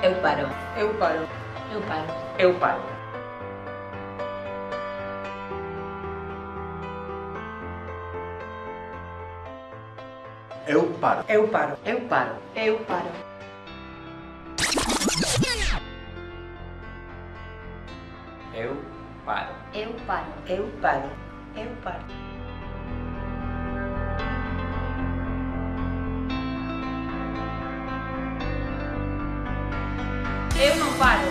Eu paro. Eu paro. Eu paro. Eu paro. Eu paro. Eu paro. Eu paro. Eu paro. Eu paro. Eu paro. Eu paro. Eu paro. Eu non paro.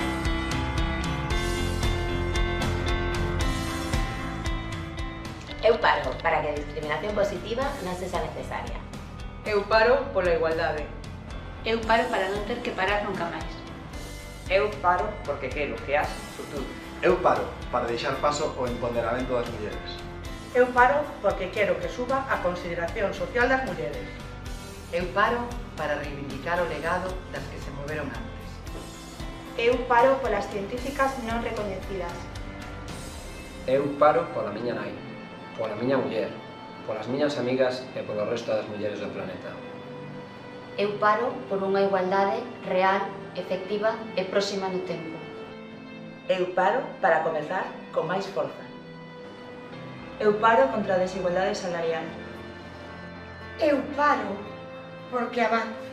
Eu paro para que a discriminación positiva non sexa necesaria. Eu paro pola igualdade. Eu paro para non ter que parar nunca máis. Eu paro porque quero que haxa futuro. Eu paro para deixar paso ao empoderamento das mulleres. Eu paro porque quero que suba a consideración social das mulleres. Eu paro para reivindicar o legado das que se moveron antes. Eu paro polas científicas non recoñecidas. Eu paro pola miña nai, pola miña muller, polas miñas amigas e polo resto das mulleres do planeta. Eu paro por unha igualdade real, efectiva e próxima no tempo. Eu paro para comezar con máis forza. Eu paro contra a desigualdade salarial. Eu paro porque avanzo.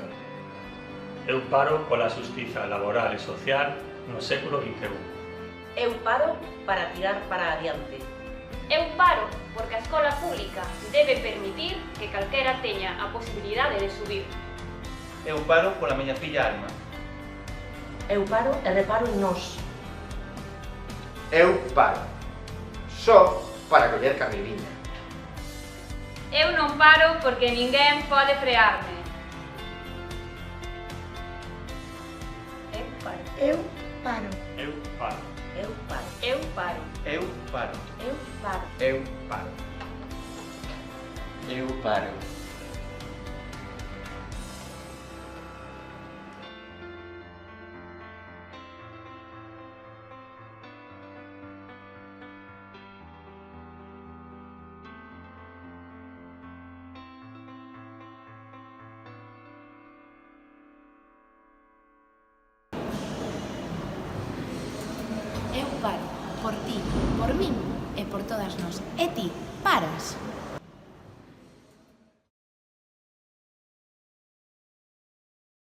Eu paro pola xustiza laboral e social no século XXI. Eu paro para tirar para adiante. Eu paro porque a escola pública debe permitir que calquera teña a posibilidade de subir. Eu paro pola miña filla Alma. Eu paro e reparo en nós. Eu paro. Só para coller carreiriña. Eu non paro porque ninguén pode frearme. Eu paro. Eu paro. Eu paro. Eu paro. Eu paro. Eu paro. Eu paro. Eu paro. Eu paro. Eu paro por ti, por min e por todas nós. E ti, paras?